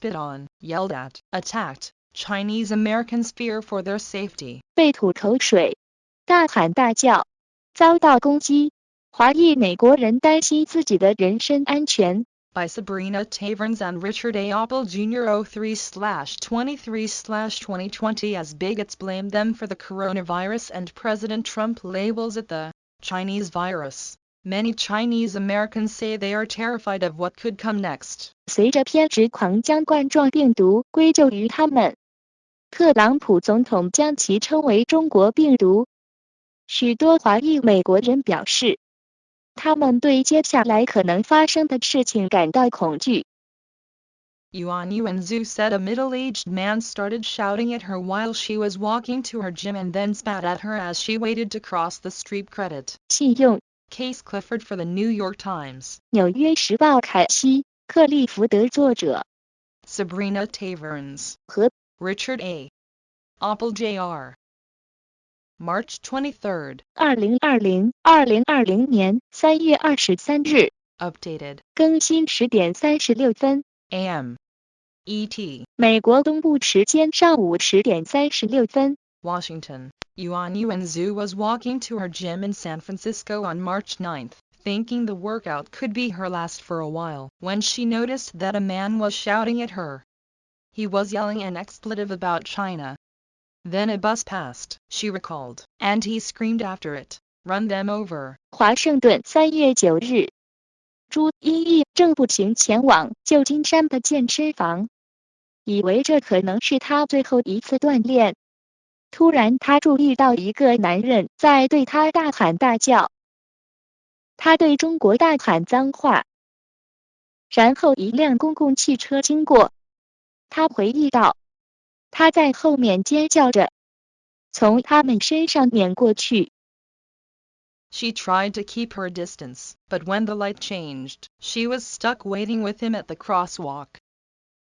spit on, yelled at, attacked. Chinese Americans fear for their safety. 被吐口水，大喊大叫，遭到攻击。华裔美国人担心自己的人身安全。By Sabrina Taverns and Richard A. Opel Jr. 03/23/2020 as bigots blame them for the coronavirus and President Trump labels it the Chinese virus. Many Chinese Americans say they are terrified of what could come next. 随着偏执狂将冠状病毒归咎于他们，特朗普总统将其称为中国病毒。许多华裔美国人表示，他们对接下来可能发生的事情感到恐惧。Yuan Yuanzhu said a middle-aged man started shouting at her while she was walking to her gym and then spat at her as she waited to cross the street. Credit. 信用 Case Clifford for the New York Times. 纽约时报凯西·克利福德作者 Sabrina Taverns 和 Richard A. Opel Jr. March 23rd. 2020年3月23日 Updated. 更新10点36分 AM. ET. 美国东部时间上午10点36分 Washington. Yuan Yuanzhu was walking to her gym in San Francisco on March 9th, thinking the workout could be her last for a while, when she noticed that a man was shouting at her. He was yelling an expletive about China. Then a bus passed, she recalled, and he screamed after it, "Run them over." 华盛顿3月9日朱因义正步行前往旧金山的健身房，以为这可能是他最后一次锻炼。突然他注意到一个男人在对他大喊大叫，他对中国大喊脏话。然后一辆公共汽车经过，他回忆道，他在后面尖叫着，从他们身上碾过去。She tried to keep her distance, but when the light changed, she was stuck waiting with him at the crosswalk.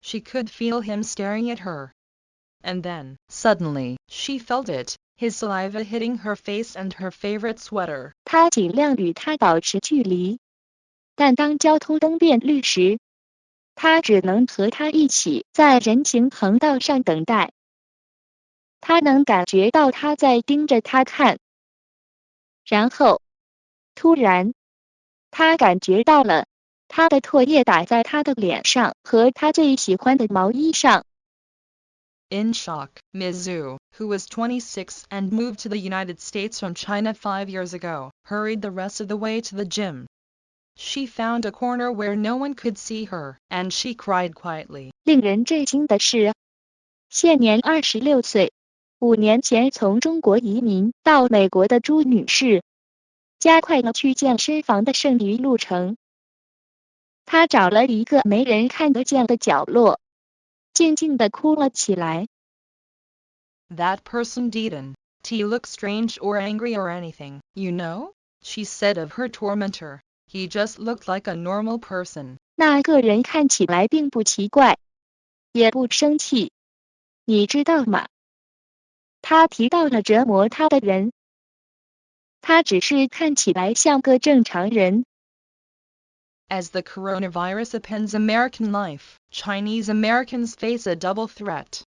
She could feel him staring at her. And then, suddenly, she felt it, his saliva hitting her face and her favorite sweater. 她尽量与他保持距离，但当交通灯变绿时，她只能和他一起在人行横道上等待。她能感觉到他在盯着她看。然后，突然，她感觉到了他的唾液打在她的脸上和她最喜欢的毛衣上。In shock, Ms. Zhu, who was 26 and moved to the United States from China 5 years ago, hurried the rest of the way to the gym. She found a corner where no one could see her, and she cried quietly. 令人震惊的是，现年26岁，5年前从中国移民到美国的朱女士，加快了去健身房的剩余路程。她找了一个没人看得见的角落，静静地哭了起来。That person didn't look strange or angry or anything, you know? She said of her tormentor. He just looked like a normal person. 那个人看起来并不奇怪，也不生气，你知道吗？他提到了折磨他的人，他只是看起来像个正常人。As the coronavirus upends American life, Chinese Americans face a double threat.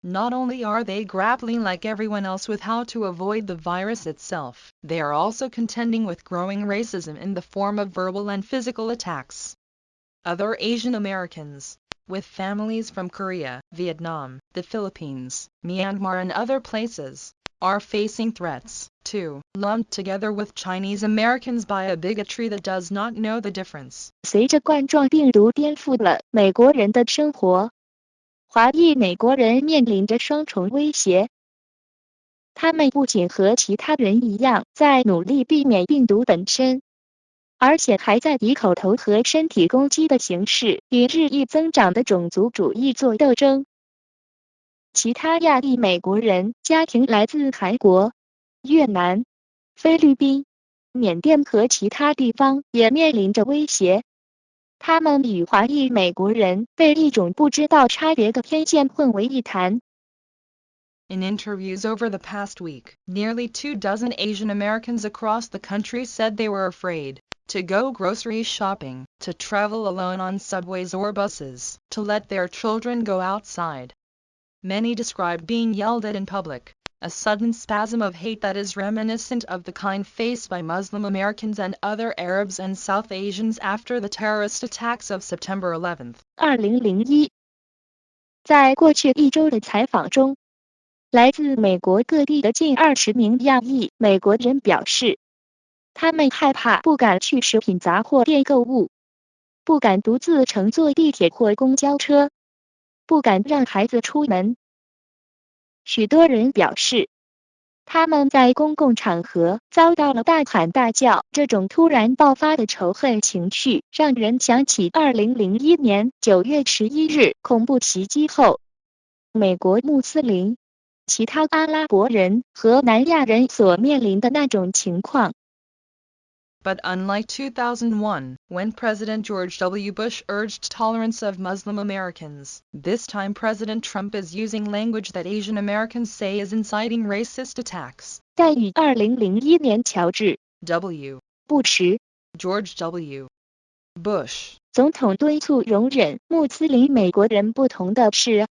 Not only are they grappling like everyone else with how to avoid the virus itself, they are also contending with growing racism in the form of verbal and physical attacks. Other Asian Americans, with families from Korea, Vietnam, the Philippines, Myanmar and other places, are facing threats, too, lumped together with Chinese Americans by a bigotry that does not know the difference. 随着冠状病毒颠覆了美国人的生活，华裔美国人面临着双重威胁。他们不仅和其他人一样在努力避免病毒本身，而且还在以口头和身体攻击的形式与日益增长的种族主义做斗争。其他亚裔美国人家庭来自韩国、越南、菲律宾、缅甸和其他地方也面临着威胁。他们与华裔美国人被一种不知道差别的偏见混为一谈。In interviews over the past week, nearly 24 Asian Americans across the country said they were afraid, to go grocery shopping, to travel alone on subways or buses, to let their children go outside. Many describe being yelled at in public, a sudden spasm of hate that is reminiscent of the kind faced by Muslim Americans and other Arabs and South Asians after the terrorist attacks of September 11th. 2001，在过去一周的采访中，来自美国各地的近20名亚裔美国人表示，他们害怕不敢去食品杂货店购物，不敢独自乘坐地铁或公交车，不敢让孩子出门。许多人表示，他们在公共场合遭到了大喊大叫，这种突然爆发的仇恨情绪让人想起2001年9月11日恐怖袭击后，美国穆斯林、其他阿拉伯人和南亚人所面临的那种情况。But unlike 2001, when President George W. Bush urged tolerance of Muslim Americans, this time President Trump is using language that Asian Americans say is inciting racist attacks. 但与2001年乔治 W. 布什 George W. Bush 总统敦促容忍穆斯林美国人不同的是，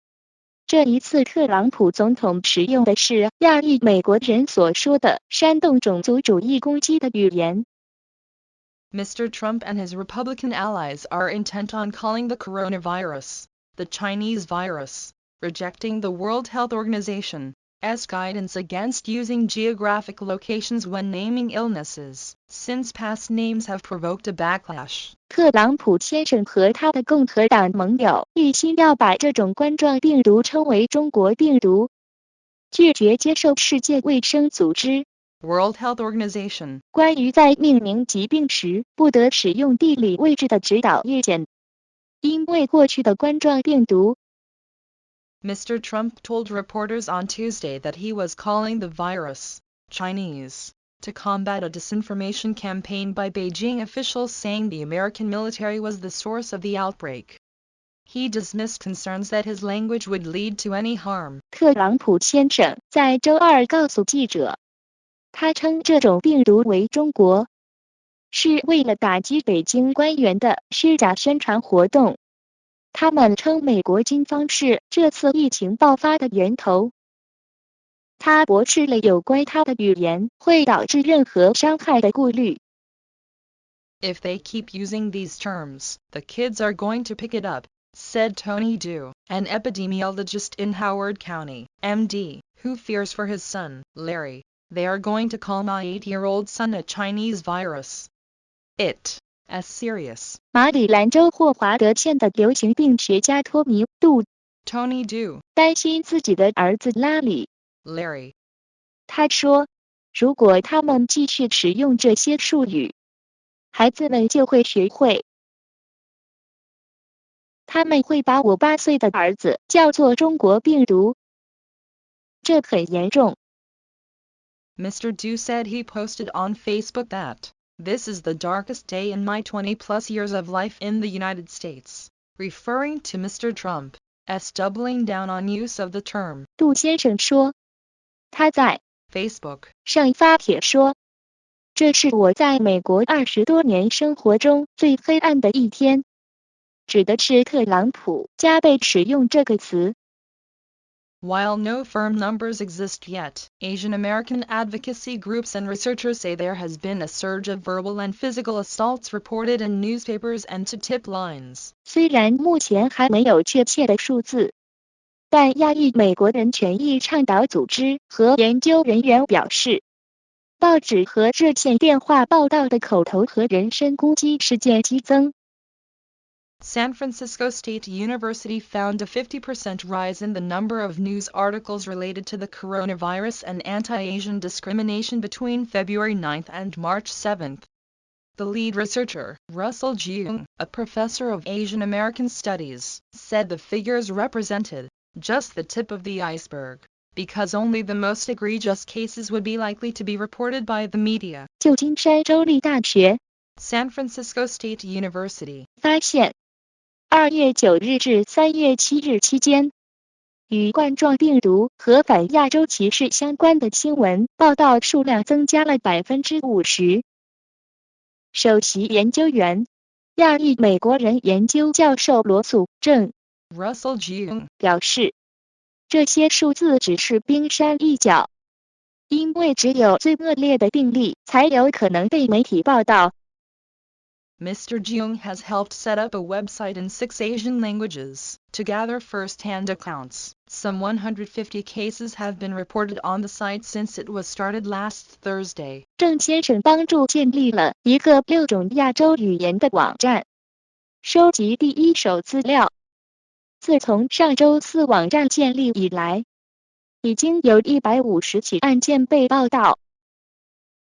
这一次特朗普总统使用的是亚裔美国人所说的煽动种族主义攻击的语言。Mr. Trump and his Republican allies are intent on calling the coronavirus the Chinese virus, rejecting the World Health Organization's guidance against using geographic locations when naming illnesses, since past names have provoked a backlash. 特朗普先生和他的共和党盟友一心要把这种冠状病毒称为中国病毒，拒绝接受世界卫生组织 World Health Organization 关于在命名疾病时不得使用地理位置的指导意见，因为过去的冠状病毒。Mr. Trump told reporters on Tuesday that he was calling the virus Chinese to combat a disinformation campaign by Beijing officials saying the American military was the source of the outbreak. He dismissed concerns that his language would lead to any harm. 特朗普先生在周二告诉记者，他称这种病毒为中国，是为了打击北京官员的虚假宣传活动。他们称美国军方是这次疫情爆发的源头。他驳斥了有关他的语言会导致任何伤害的顾虑。If they keep using these terms, the kids are going to pick it up, said Tony Du, an epidemiologist in Howard County, MD, who fears for his son, Larry. They are going to call my 8-year-old son a Chinese virus. It, as serious. 马里兰州霍华德县的流行病学家托尼·杜 Tony Du 担心自己的儿子拉里 Larry 他说，如果他们继续使用这些术语，孩子们就会学会。他们会把我8岁的儿子叫做中国病毒。这很严重。Mr. Du said he posted on Facebook that, "This is the darkest day in my 20-plus years of life in the United States," referring to Mr. Trump's doubling down on use of the term. 杜先生说，他在 Facebook 上发帖说，这是我在美国20多年生活中最黑暗的一天，指的是特朗普加倍使用这个词。While no firm numbers exist yet, Asian American advocacy groups and researchers say there has been a surge of verbal and physical assaults reported in newspapers and to tip lines. 虽然目前还没有确切的数字，但亚裔美国人权益倡导组织和研究人员表示，报纸和热线电话报道的口头和人身攻击事件激增。San Francisco State University found a 50% rise in the number of news articles related to the coronavirus and anti-Asian discrimination between February 9th and March 7th. The lead researcher, Russell Jung, a professor of Asian American Studies, said the figures represented just the tip of the iceberg, because only the most egregious cases would be likely to be reported by the media. 旧金山州立大学 San Francisco State University 发现，2月9日至3月7日期间，与冠状病毒和反亚洲歧视相关的新闻报道数量增加了50%。首席研究员、亚裔美国人研究教授罗素·正 Russell Jung 表示，这些数字只是冰山一角，因为只有最恶劣的病例才有可能被媒体报道。Mr. Jung has helped set up a website in 6 Asian languages to gather first-hand accounts. Some 150 cases have been reported on the site since it was started last Thursday. 郑先生帮助建立了一个6种亚洲语言的网站，收集第一手资料。自从上周四网站建立以来，已经有150起案件被报道。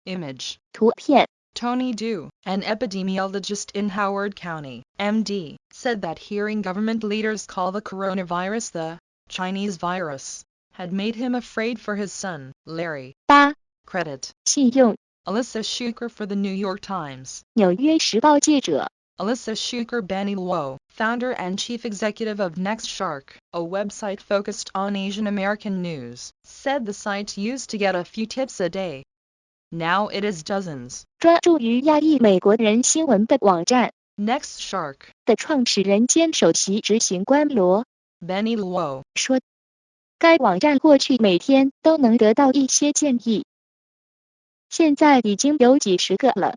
Image. 图片 Tony Du, an epidemiologist in Howard County, MD, said that hearing government leaders call the coronavirus the Chinese virus had made him afraid for his son, Larry. 8. Credit. 信用 Alyssa Shuker for the New York Times. 纽约时报记者 Alyssa Shuker Benny Luo, founder and chief executive of Next Shark, a website focused on Asian American news, said the site used to get a few tips a day. Now it is dozens. 专注于亚裔美国人新闻的网站 Next Shark. 的创始人兼首席执行官罗 Benny Luo 说，该网站过去每天都能得到一些建议，现在已经有几十个了。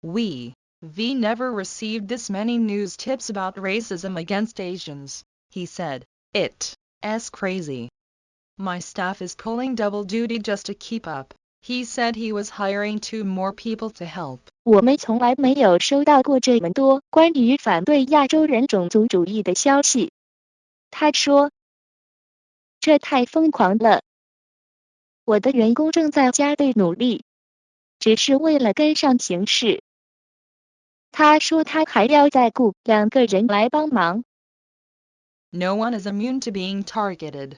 We never received this many news tips about racism against Asians, he said. It's crazy. My staff is pulling double duty just to keep up. He said he was hiring 2 more people to help. 我们从来没有收到过这么多关于反对亚洲人种族主义的消息。他说，这太疯狂了。我的员工正在加倍努力，只是为了跟上形势。他说他还要再雇2个人来帮忙。No one is immune to being targeted.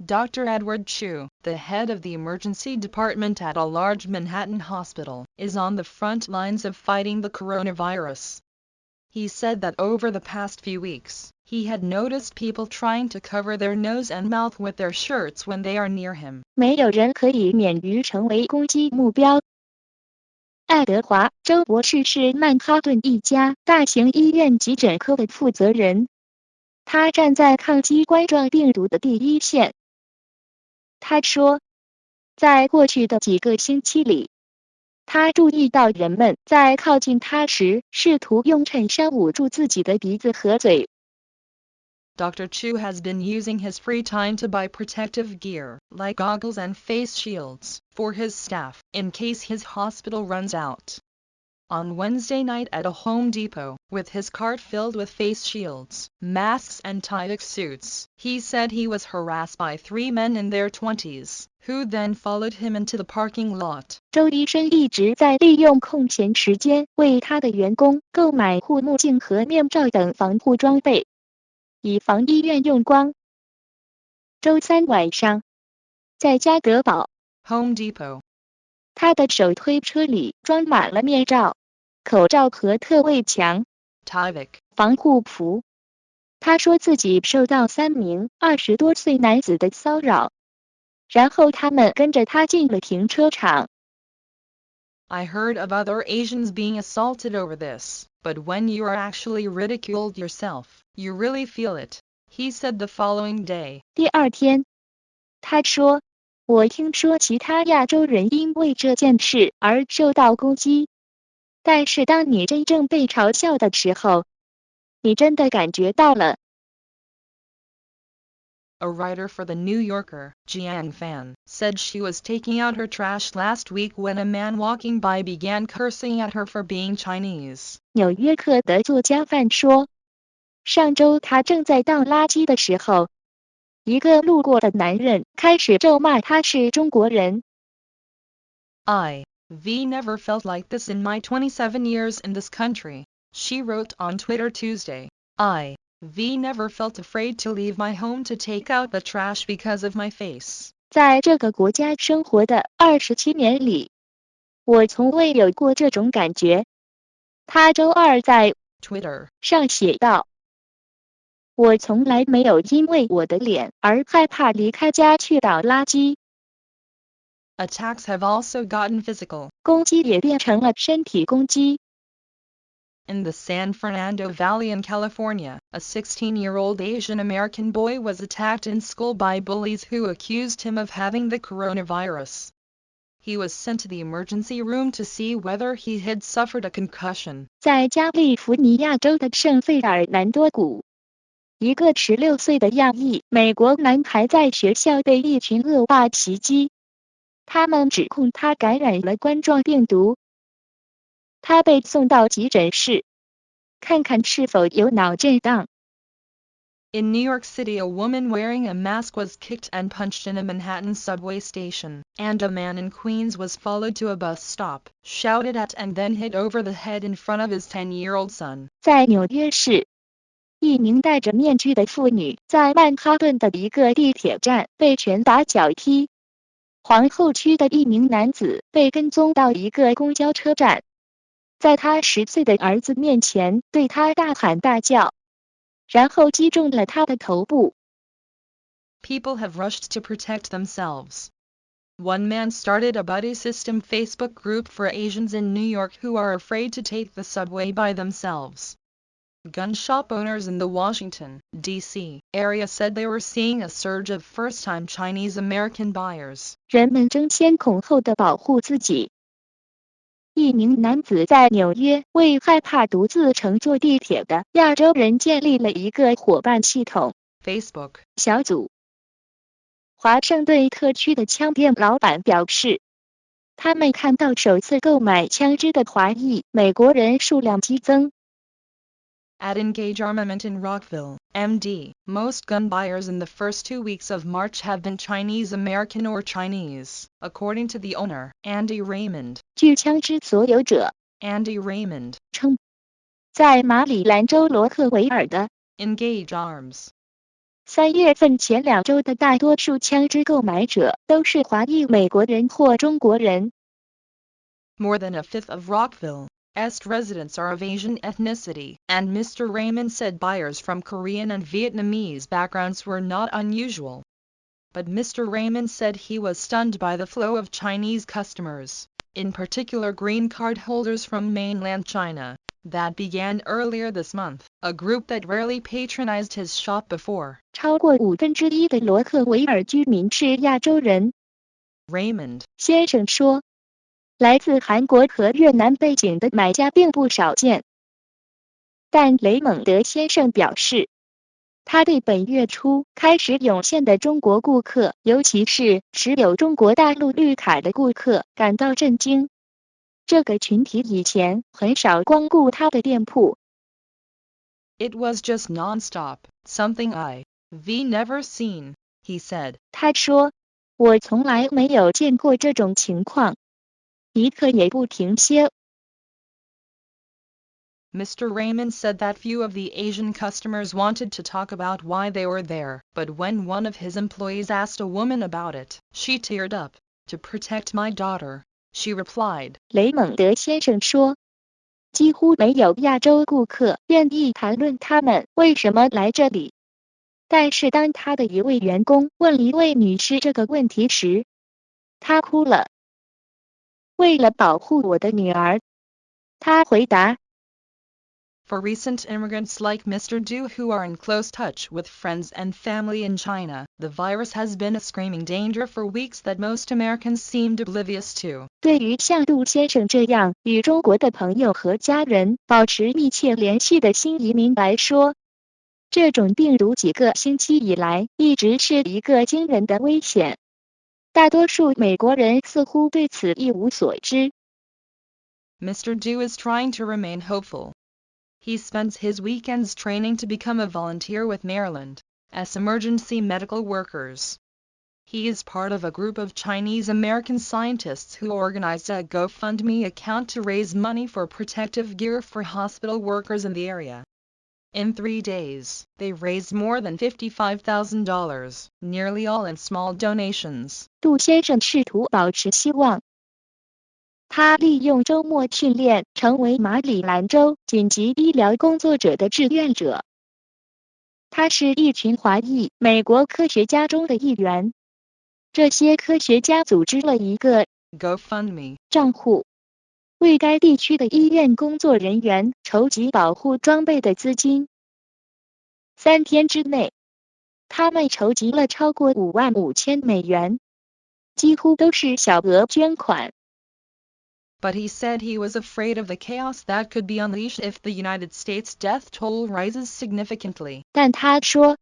Dr. Edward Chu, the head of the emergency department at a large Manhattan hospital, is on the front lines of fighting the coronavirus. He said that over the past few weeks, he had noticed people trying to cover their nose and mouth with their shirts when they are near him. 没有人可以免于成为攻击目标。爱德华·周博士是曼哈顿一家大型医院急诊科的负责人，他站在抗击冠状病毒的第一线。他说，在过去的几个星期里，他注意到人们在靠近他时试图用衬衫捂住自己的鼻子和嘴。Dr. Chu has been using his free time to buy protective gear, like goggles and face shields, for his staff, in case his hospital runs out. On Wednesday night at a Home Depot, with his cart filled with face shields, masks and Tyvek suits, he said he was harassed by 3 men in their 20s, who then followed him into the parking lot. 周医生一直在利用空闲时间为他的员工购买护目镜和面罩等防护装备，以防医院用光。周三晚上，在加德堡 Home Depot. 他的手推车里装满了面罩、口罩和特卫强 Tyvek. 防护服。他说自己受到3名20多岁男子的骚扰，然后他们跟着他进了停车场。I heard of other Asians being assaulted over this, but when you are actually ridiculed yourself, you really feel it, he said the following day. 第二天，他说，我听说其他亚洲人因为这件事而受到攻击，但是当你真正被嘲笑的时候，你真的感觉到了。A writer for The New Yorker, Jiang Fan, said she was taking out her trash last week when a man walking by began cursing at her for being Chinese. 纽约客的作家范说，上周他正在倒垃圾的时候，一个路过的男人开始咒骂他是中国人。I've never felt like this in my 27 years in this country, she wrote on Twitter Tuesday. I've never felt afraid to leave my home to take out the trash because of my face. 在这个国家生活的27年里，我从未有过这种感觉。他周二在 Twitter 上写道，我从来没有因为我的脸而害怕离开家去倒垃圾。Attacks have also gotten physical. 攻击也变成了身体攻击。In the San Fernando Valley in California, a 16-year-old Asian American boy was attacked in school by bullies who accused him of having the coronavirus. He was sent to the emergency room to see whether he had suffered a concussion. 在加利福尼亚州的圣费尔南多谷，一个16岁的亚裔美国男孩在学校被一群恶霸袭击，他们指控他感染了冠状病毒。他被送到急诊室，看看是否有脑震荡。In New York City, a woman wearing a mask was kicked and punched in a Manhattan subway station, and a man in Queens was followed to a bus stop, shouted at and then hit over the head in front of his 10-year-old son. 在纽约市，一名戴着面具的妇女在曼哈顿的一个地铁站被拳打脚踢。皇后区的一名男子被跟踪到一个公交车站，在他10岁的儿子面前对他大喊大叫，然后击中了他的头部。People have rushed to protect themselves. One man started a buddy system Facebook group for Asians in New York who are afraid to take the subway by themselves. Gun shop owners in the Washington, D.C. area said they were seeing a surge of first-time Chinese American buyers. 人们争先恐后地保护自己。一名男子在纽约为害怕独自乘坐地铁的亚洲人建立了一个伙伴系统 Facebook 小组。华盛顿特区的枪店老板表示，他们看到首次购买枪支的华裔美国人数量激增。At Engage Armament in Rockville, MD, most gun buyers in the first 2 weeks of March have been Chinese American or Chinese, according to the owner, Andy Raymond. 据枪支所有者 Andy Raymond 称，在马里兰州罗克维尔的 Engage Arms 3月份前2周的大多数枪支购买者都是华裔美国人或中国人。More than a fifth of Rockville Est residents are of Asian ethnicity, and Mr. Raymond said buyers from Korean and Vietnamese backgrounds were not unusual. But Mr. Raymond said he was stunned by the flow of Chinese customers, in particular green card holders from mainland China, that began earlier this month, a group that rarely patronized his shop before. 超过1/5的罗克维尔居民是亚洲人。Raymond 先生说，来自韩国和越南背景的买家并不少见。但雷蒙德先生表示，他对本月初开始涌现的中国顾客，尤其是持有中国大陆绿卡的顾客感到震惊。这个群体以前很少光顾他的店铺。It was just non-stop, something I've never seen, he said. 他说，我从来没有见过这种情况，一刻也不停歇。Mr. Raymond said that few of the Asian customers wanted to talk about why they were there, but when one of his employees asked a woman about it, she teared up. To protect my daughter, she replied. 雷蒙德先生说，几乎没有亚洲顾客愿意谈论他们为什么来这里。但是当他的一位员工问一位女士这个问题时，她哭了。为了保护我的女儿，她回答。For recent immigrants like Mr. Du who are in close touch with friends and family in China, the virus has been a screaming danger for weeks that most Americans seemed oblivious to. 对于像杜先生这样与中国的朋友和家人保持密切联系的新移民来说，这种病毒几个星期以来一直是一个惊人的危险。大多数美国人似乎对此一无所知。Mr. Du is trying to remain hopeful. He spends his weekends training to become a volunteer with Maryland as emergency medical workers. He is part of a group of Chinese American scientists who organized a GoFundMe account to raise money for protective gear for hospital workers in the area. In 3 days, they raised more than $55,000, nearly all in small donations. 杜先生试图保持希望。他利用周末训练，成为马里兰州紧急医疗工作者的志愿者。他是一群华裔美国科学家中的一员。这些科学家组织了一个 GoFundMe 账户，为该地区的医院工作人员筹集保护装备的资金。3天之内，他们筹集了超过$55,000，几乎都是小额捐款。But he said he was afraid of the chaos that could be unleashed if the United States death toll rises significantly. 但他说，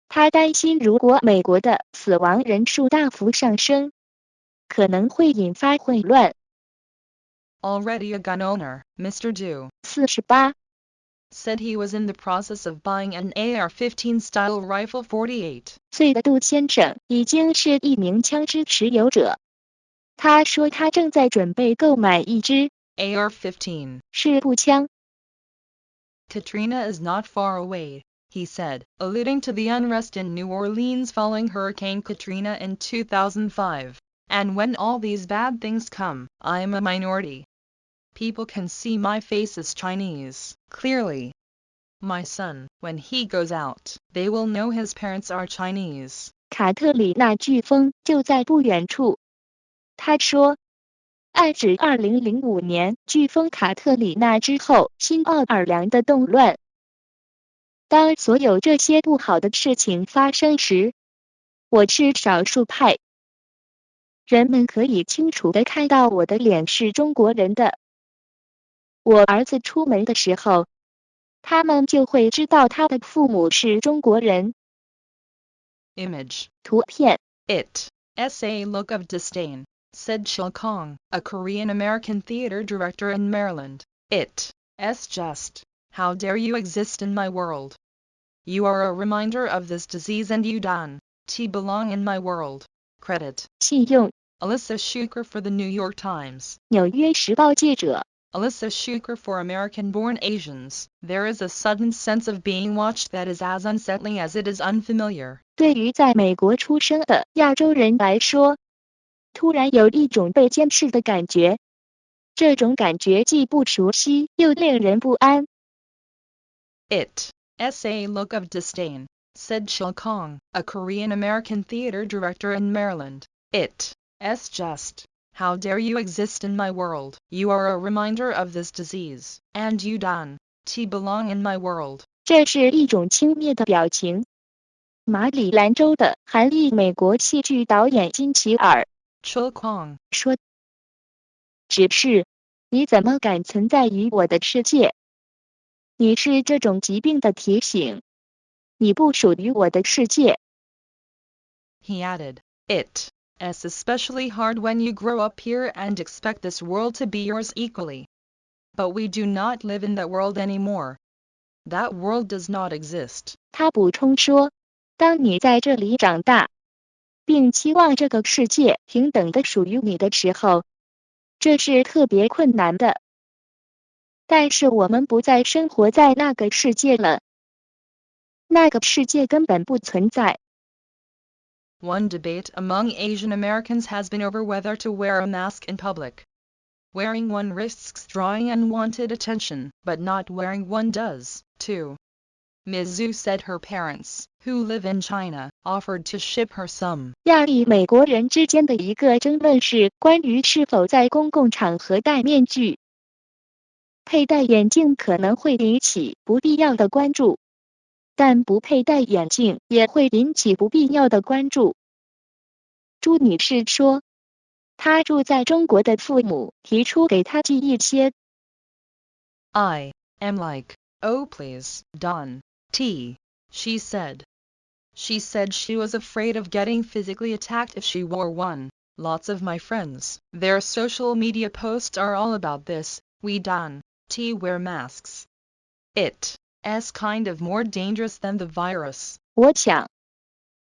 他担心如果美国的死亡人数大幅上升，可能会引发混乱。Already a gun owner, Mr. Du 48 said he was in the process of buying an AR-15 style rifle 48. 岁的杜先生已经是一名枪支持有者。他说他正在准备购买一支 AR-15. 式步枪。Katrina is not far away, he said, alluding to the unrest in New Orleans following Hurricane Katrina in 2005. And when all these bad things come, I am a minority. People can see my face as Chinese, clearly. My son, when he goes out, they will know his parents are Chinese. 卡特里娜飓风就在不远处。他说，暗指2005年飓风卡特里娜之后新奥尔良的动乱。当所有这些不好的事情发生时，我是少数派。人们可以清楚地看到我的脸是中国人的。我儿子出门的时候，他们就会知道他的父母是中国人。Image. 图片 It. S.A. Look of disdain, said Chil Kong, a Korean-American theater director in Maryland. It. S. Just. How dare you exist in my world? You are a reminder of this disease and you don't belong in my world. Credit. 信用 Alyssa Shuker for the New York Times. 纽约时报记者 Alyssa Shuker for American-born Asians. There is a sudden sense of being watched that is as unsettling as it is unfamiliar. 对于在美国出生的亚洲人来说，突然有一种被监视的感觉，这种感觉既不熟悉又令人不安。It. S.A. Look of disdain, said Chil Kong, a Korean-American theater director in Maryland. It. S. Just. How dare you exist in my world? You are a reminder of this disease, and you don't belong in my world. 这是一种轻蔑的表情。马里兰州的韩裔美国戏剧导演金奇尔 Chil Kong 说：“只是，你怎么敢存在于我的世界？你是这种疾病的提醒。你不属于我的世界。” He added, It's especially hard when you grow up here and expect this world to be yours equally. But we do not live in that world anymore. That world does not exist. 他补充说：“当你在这里长大，并期望这个世界平等地属于你的时候，这是特别困难的。但是我们不再生活在那个世界了，那个世界根本不存在。” One debate among Asian Americans has been over whether to wear a mask in public. Wearing one risks drawing unwanted attention, but not wearing one does, too. Ms. Zhu said her parents, who live in China, offered to ship her some. 亚裔美国人之间的一个争论是关于是否在公共场合戴面具。佩戴眼镜可能会引起不必要的关注，但不佩戴眼镜也会引起不必要的关注。朱女士说，她住在中国的父母提出给她寄一些 I am like, oh please, Don T, she said. She said she was afraid of getting physically attacked if she wore one. Lots of my friends, their social media posts are all about this. We don't wear masks. It's kind of more dangerous than the virus. 我想，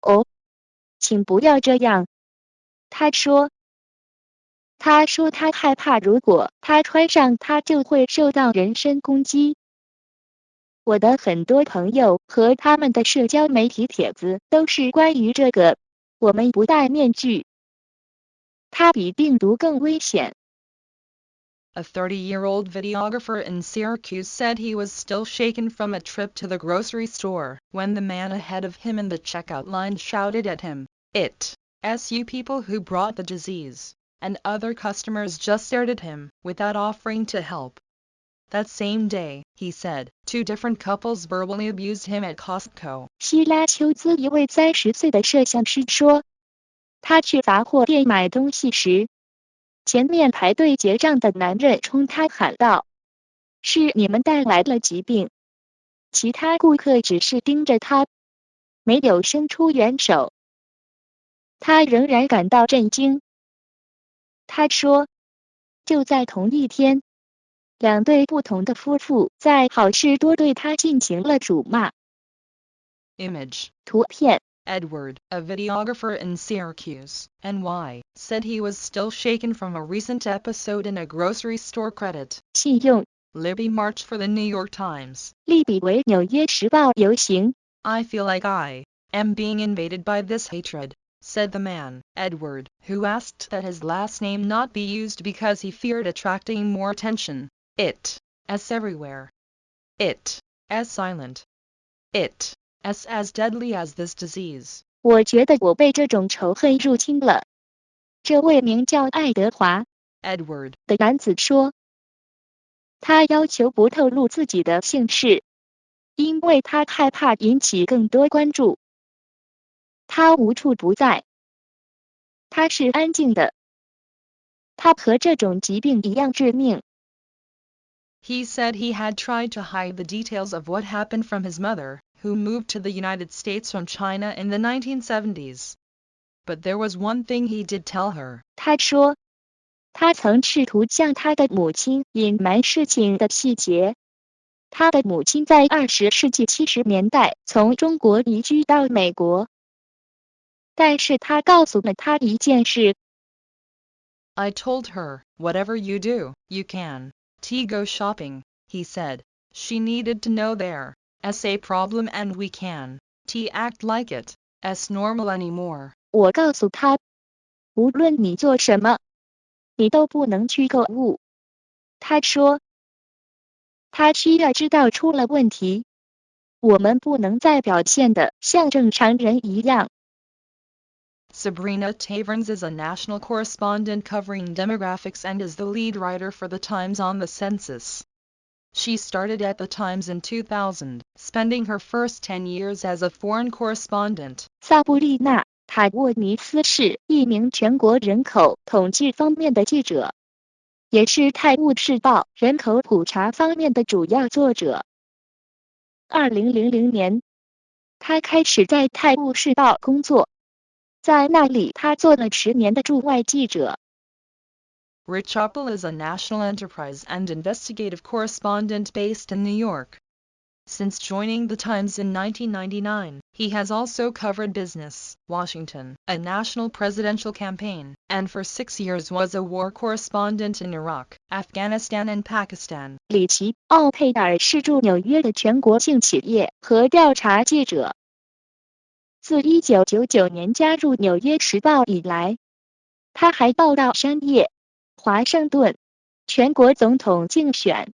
哦，请不要这样。她说，她害怕如果她穿上它就会受到人身攻击。我的很多朋友和他们的社交媒体帖子都是关于这个。我们不戴面具，它比病毒更危险。A 30-year-old videographer in Syracuse said he was still shaken from a trip to the grocery store when the man ahead of him in the checkout line shouted at him, It SU people who brought the disease, and other customers just stared at him, without offering to help. That same day, he said, 2 different couples verbally abused him at Costco. 希拉丘兹一位30岁的摄像师说，他去杂货店买东西时，前面排队结账的男人冲他喊道：“是你们带来了疾病。”其他顾客只是盯着他，没有伸出援手。他仍然感到震惊。他说，就在同一天，2对不同的夫妇在好事多对他进行了辱骂。Image. 图片 Edward, a videographer in Syracuse, NY, said he was still shaken from a recent episode in a grocery store. Credit. 信用 Libby marched for the New York Times. 利比为纽约时报游行。I feel like I am being invaded by this hatred, said the man, Edward, who asked that his last name not be used because he feared attracting more attention. It s everywhere. It s silent. It s as deadly as this disease. 我觉得我被这种仇恨入侵了。这位名叫爱德华 Edward 的男子说，他要求不透露自己的姓氏，因为他害怕引起更多关注。他无处不在。他是安静的。他和这种疾病一样致命。He said he had tried to hide the details of what happened from his mother, who moved to the United States from China in the 1970s. But there was one thing he did tell her. 他说，他曾试图向他的母亲隐瞒事情的细节。他的母亲在20世纪70年代从中国移居到美国。但是他告诉了他一件事。I told her, whatever you do, you can. Go shopping, he said. She needed to know there's a problem and we can't act like it's normal anymore. 我告诉他，无论你做什么，你都不能去购物。他说，他需要知道出了问题。我们不能再表现得像正常人一样。Sabrina Taverns is a national correspondent covering demographics and is the lead writer for The Times on the census. She started at The Times in 2000, spending her first 10 years as a foreign correspondent. 萨布丽娜·塔沃尼斯是一名全国人口统计方面的记者，也是《泰晤士报》人口普查方面的主要作者。2000年，她开始在《泰晤士报》工作。在那里，他做了10年的驻外记者。Rich Appel is a national enterprise and investigative correspondent based in New York. Since joining The Times in 1999, he has also covered business, Washington, a national presidential campaign, and for 6 years was a war correspondent in Iraq, Afghanistan and Pakistan. 里奇·奥佩尔是驻纽约的全国性企业和调查记者。自1999年加入《纽约时报》以来，他还报道商业、华盛顿、全国总统竞选，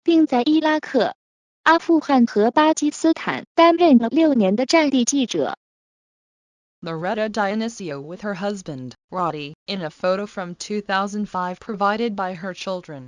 并在伊拉克、阿富汗和巴基斯坦担任了6年的战地记者。Loretta Dionisio with her husband, Roddy, in a photo from 2005 provided by her children.